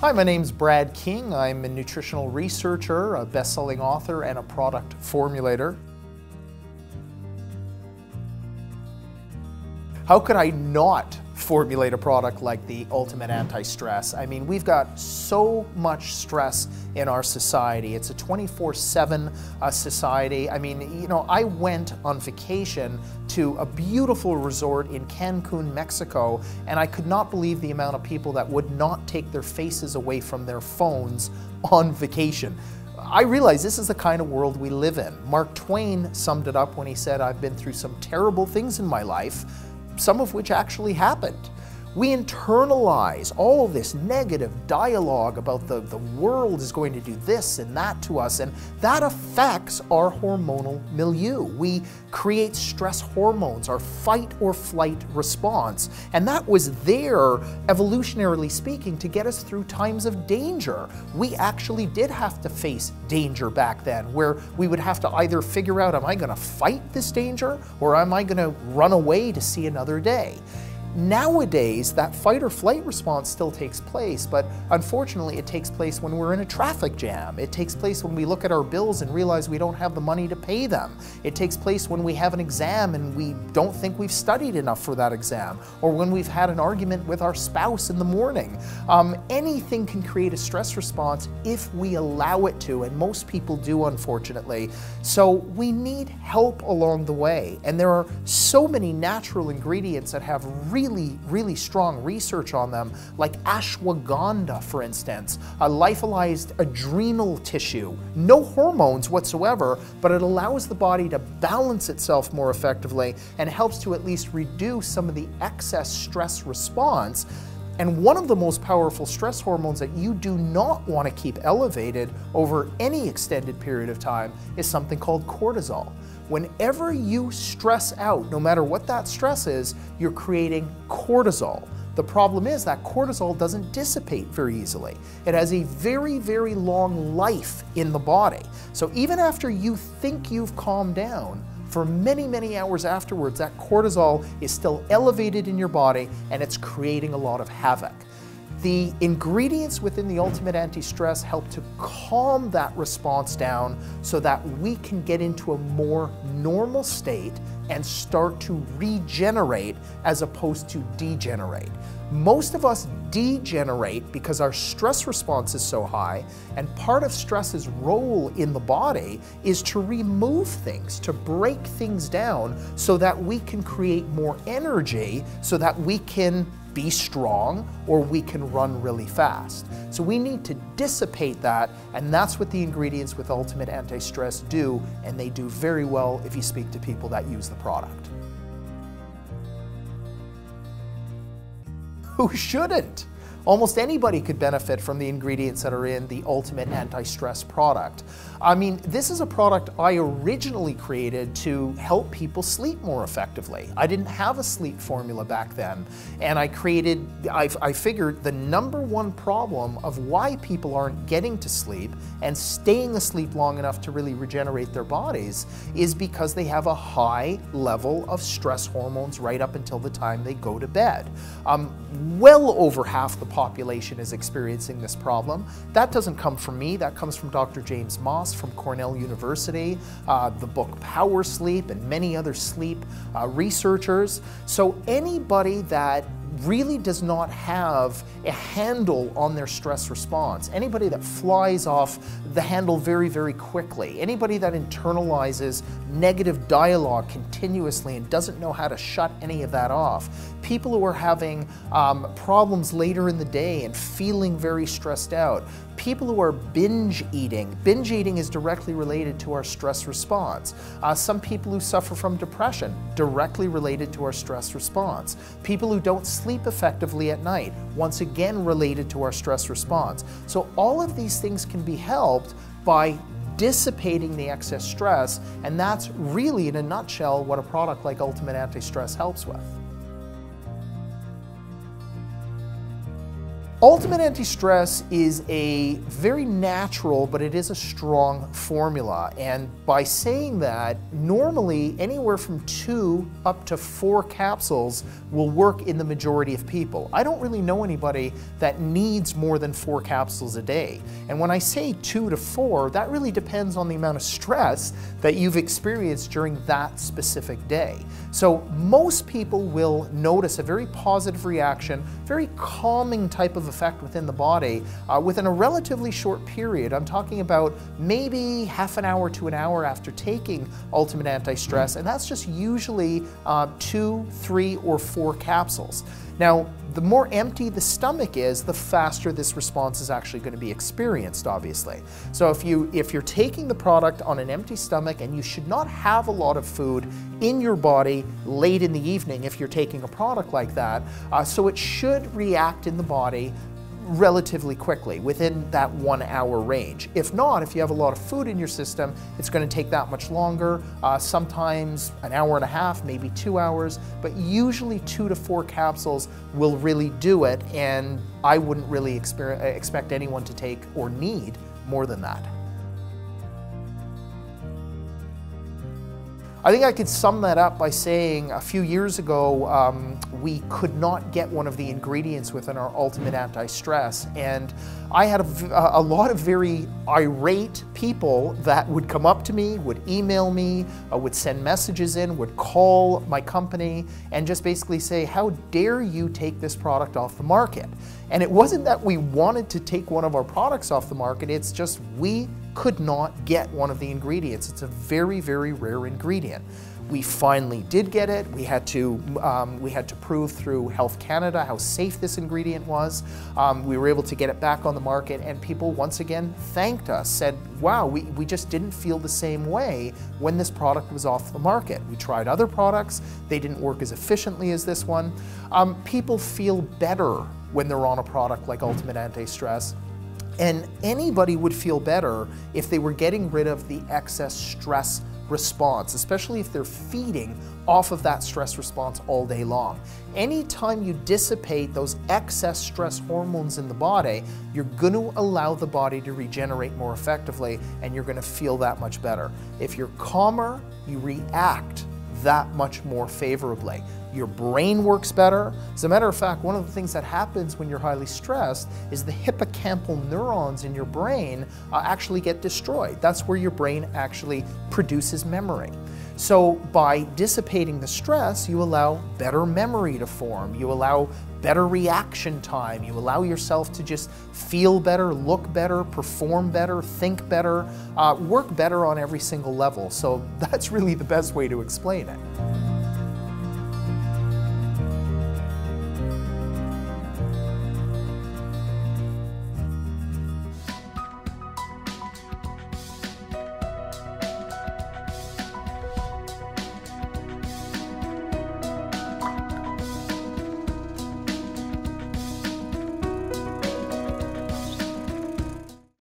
Hi, my name's Brad King. I'm a nutritional researcher, a best-selling author, and a product formulator. How could I not formulate a product like the Ultimate Anti-Stress? I mean, we've got so much stress in our society. It's a 24/7 society. I mean, you know, I went on vacation to a beautiful resort in Cancun, Mexico, and I could not believe the amount of people that would not take their faces away from their phones on vacation. I realize this is the kind of world we live in. Mark Twain summed it up when he said, "I've been through some terrible things in my life, some of which actually happened." We internalize all this negative dialogue about the world is going to do this and that to us, and that affects our hormonal milieu. We create stress hormones, our fight or flight response, and that was there, evolutionarily speaking, to get us through times of danger. We actually did have to face danger back then, where we would have to either figure out, am I going to fight this danger, or am I going to run away to see another day? Nowadays, that fight or flight response still takes place, but unfortunately it takes place when we're in a traffic jam. It takes place when we look at our bills and realize we don't have the money to pay them. It takes place when we have an exam and we don't think we've studied enough for that exam, or when we've had an argument with our spouse in the morning. Anything can create a stress response if we allow it to, and most people do, unfortunately. So we need help along the way, and there are so many natural ingredients that have really strong research on them, like ashwagandha, for instance, a lyophilized adrenal tissue. No hormones whatsoever, but it allows the body to balance itself more effectively and helps to at least reduce some of the excess stress response. And one of the most powerful stress hormones that you do not want to keep elevated over any extended period of time is something called cortisol. Whenever you stress out, no matter what that stress is, you're creating cortisol. The problem is that cortisol doesn't dissipate very easily. It has a very long life in the body. So even after you think you've calmed down, for many hours afterwards, that cortisol is still elevated in your body and it's creating a lot of havoc. The ingredients within the Ultimate Anti-Stress help to calm that response down so that we can get into a more normal state and start to regenerate as opposed to degenerate. Most of us degenerate because our stress response is so high, and part of stress's role in the body is to remove things, to break things down so that we can create more energy, so that we can be strong or we can run really fast. So we need to dissipate that, and that's what the ingredients with Ultimate Anti-Stress do, and they do very well if you speak to people that use the product. Who shouldn't? Almost anybody could benefit from the ingredients that are in the Ultimate Anti-Stress product. I mean, this is a product I originally created to help people sleep more effectively. I didn't have a sleep formula back then, and I figured the #1 problem of why people aren't getting to sleep and staying asleep long enough to really regenerate their bodies is because they have a high level of stress hormones right up until the time they go to bed. Well over half the population is experiencing this problem. That doesn't come from me, that comes from Dr. James Moss from Cornell University, the book Power Sleep, and many other sleep researchers. So anybody that really does not have a handle on their stress response, anybody that flies off the handle very quickly, anybody that internalizes negative dialogue continuously and doesn't know how to shut any of that off, people who are having problems later in the day and feeling very stressed out, people who are binge eating. Binge eating is directly related to our stress response. Some people who suffer from depression, directly related to our stress response. People who don't sleep effectively at night, once again related to our stress response. So all of these things can be helped by dissipating the excess stress, and that's really, in a nutshell, what a product like Ultimate Anti-Stress helps with. Ultimate Anti-Stress is a very natural, but it is a strong formula. And by saying that, normally anywhere from 2 up to 4 capsules will work in the majority of people. I don't really know anybody that needs more than 4 capsules a day. And when I say 2 to 4, that really depends on the amount of stress that you've experienced during that specific day. So most people will notice a very positive reaction, very calming type of effect within the body within a relatively short period. I'm talking about maybe half an hour to an hour after taking Ultimate Anti-Stress, and that's just usually 2, 3, or 4 capsules. Now, the more empty the stomach is, the faster this response is actually going to be experienced, obviously. So if you're taking the product on an empty stomach, and you should not have a lot of food in your body late in the evening if you're taking a product like that, so it should react in the body relatively quickly, within that 1 hour range. If not, if you have a lot of food in your system, it's going to take that much longer, sometimes an hour and a half, maybe 2 hours, but usually 2 to 4 capsules will really do it, and I wouldn't really expect anyone to take or need more than that. I think I could sum that up by saying a few years ago, we could not get one of the ingredients within our Ultimate Anti-Stress, and I had a lot of very irate people that would come up to me, would email me, would send messages in, would call my company, and just basically say, how dare you take this product off the market? And it wasn't that we wanted to take one of our products off the market, it's just we could not get one of the ingredients. It's a very, very rare ingredient. We finally did get it. We had to prove through Health Canada how safe this ingredient was. We were able to get it back on the market, and people once again thanked us, said, wow, we just didn't feel the same way when this product was off the market. We tried other products, they didn't work as efficiently as this one. People feel better when they're on a product like Ultimate Anti-Stress. And anybody would feel better if they were getting rid of the excess stress response, especially if they're feeding off of that stress response all day long. Anytime you dissipate those excess stress hormones in the body, you're going to allow the body to regenerate more effectively, and you're going to feel that much better. If you're calmer, you react that much more favorably. Your brain works better. As a matter of fact, one of the things that happens when you're highly stressed is the hippocampal neurons in your brain actually get destroyed. That's where your brain actually produces memory. So by dissipating the stress, you allow better memory to form. You allow better reaction time. You allow yourself to just feel better, look better, perform better, think better, work better on every single level. So that's really the best way to explain it.